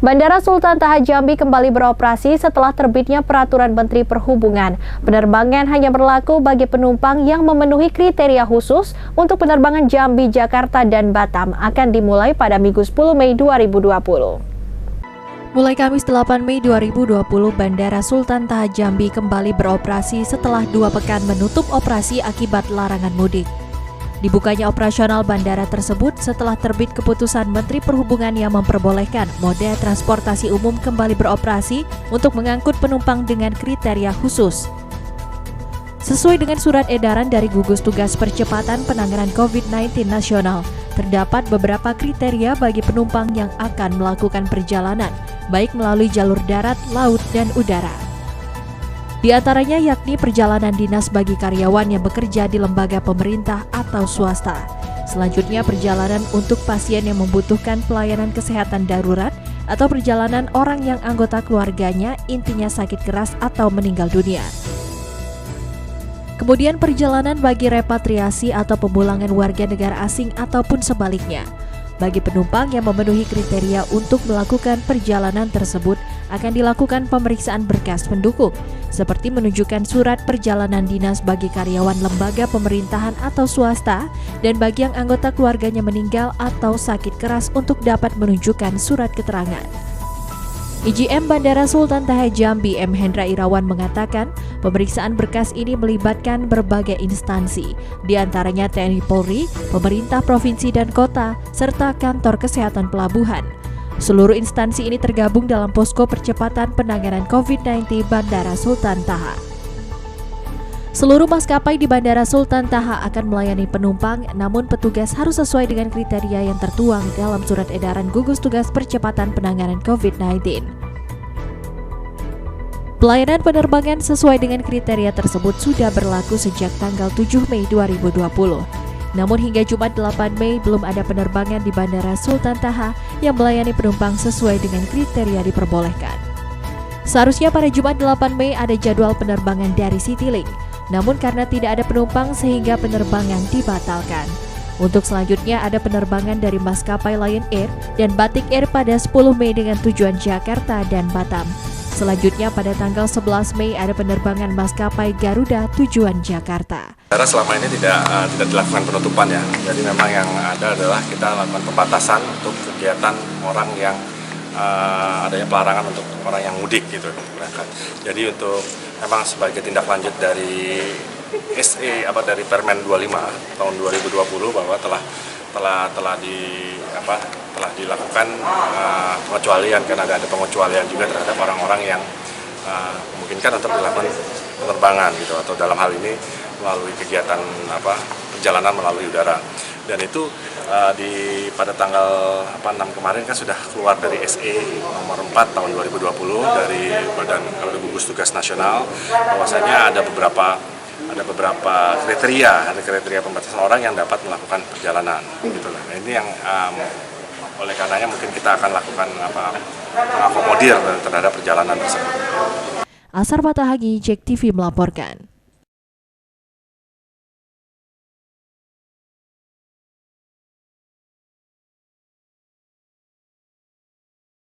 Bandara Sultan Taha Jambi kembali beroperasi setelah terbitnya Peraturan Menteri Perhubungan. Penerbangan hanya berlaku bagi penumpang yang memenuhi kriteria khusus untuk penerbangan Jambi, Jakarta, dan Batam akan dimulai pada Minggu 10 Mei 2020. Mulai Kamis 8 Mei 2020, Bandara Sultan Taha Jambi kembali beroperasi setelah 2 pekan menutup operasi akibat larangan mudik. Dibukanya operasional bandara tersebut setelah terbit keputusan Menteri Perhubungan yang memperbolehkan moda transportasi umum kembali beroperasi untuk mengangkut penumpang dengan kriteria khusus. Sesuai dengan surat edaran dari Gugus Tugas Percepatan Penanganan COVID-19 Nasional, terdapat beberapa kriteria bagi penumpang yang akan melakukan perjalanan, baik melalui jalur darat, laut, dan udara. Di antaranya yakni perjalanan dinas bagi karyawan yang bekerja di lembaga pemerintah atau swasta. Selanjutnya perjalanan untuk pasien yang membutuhkan pelayanan kesehatan darurat atau perjalanan orang yang anggota keluarganya intinya sakit keras atau meninggal dunia. Kemudian perjalanan bagi repatriasi atau pemulangan warga negara asing ataupun sebaliknya. Bagi penumpang yang memenuhi kriteria untuk melakukan perjalanan tersebut akan dilakukan pemeriksaan berkas pendukung, seperti menunjukkan surat perjalanan dinas bagi karyawan lembaga pemerintahan atau swasta, dan bagi yang anggota keluarganya meninggal atau sakit keras untuk dapat menunjukkan surat keterangan. IGM Bandara Sultan Taha Jambi M. Hendra Irawan mengatakan, pemeriksaan berkas ini melibatkan berbagai instansi, di antaranya TNI Polri, pemerintah provinsi dan kota, serta kantor kesehatan pelabuhan. Seluruh instansi ini tergabung dalam posko percepatan penanganan COVID-19 Bandara Sultan Taha. Seluruh maskapai di Bandara Sultan Taha akan melayani penumpang, namun petugas harus sesuai dengan kriteria yang tertuang dalam surat edaran Gugus Tugas Percepatan Penanganan COVID-19. Pelayanan penerbangan sesuai dengan kriteria tersebut sudah berlaku sejak tanggal 7 Mei 2020. Namun hingga Jumat 8 Mei belum ada penerbangan di Bandara Sultan Taha yang melayani penumpang sesuai dengan kriteria diperbolehkan. Seharusnya pada Jumat 8 Mei ada jadwal penerbangan dari Citylink, namun karena tidak ada penumpang sehingga penerbangan dibatalkan. Untuk selanjutnya ada penerbangan dari maskapai Lion Air dan Batik Air pada 10 Mei dengan tujuan Jakarta dan Batam. Selanjutnya pada tanggal 11 Mei ada penerbangan maskapai Garuda tujuan Jakarta. Karena selama ini tidak dilakukan penutupan ya, jadi memang yang ada adalah kita lakukan pembatasan untuk kegiatan orang yang adanya pelarangan untuk orang yang mudik gitu. Jadi untuk memang sebagai tindak lanjut dari dari Permen 25 tahun 2020 bahwa telah dilakukan pengecualian, karena ada pengecualian juga terhadap orang-orang yang memungkinkan untuk dilakukan penerbangan gitu, atau dalam hal ini melalui kegiatan perjalanan melalui udara. Dan itu pada tanggal 6 kemarin kan sudah keluar dari SE nomor 4 tahun 2020 dari Badan Gugus Tugas Nasional, bahwasanya ada beberapa kriteria pembatasan orang yang dapat melakukan perjalanan gitu lah. Nah, ini yang oleh karenanya mungkin kita akan lakukan mengakomodir terhadap perjalanan tersebut. Asar Fatahagi, JEK TV melaporkan.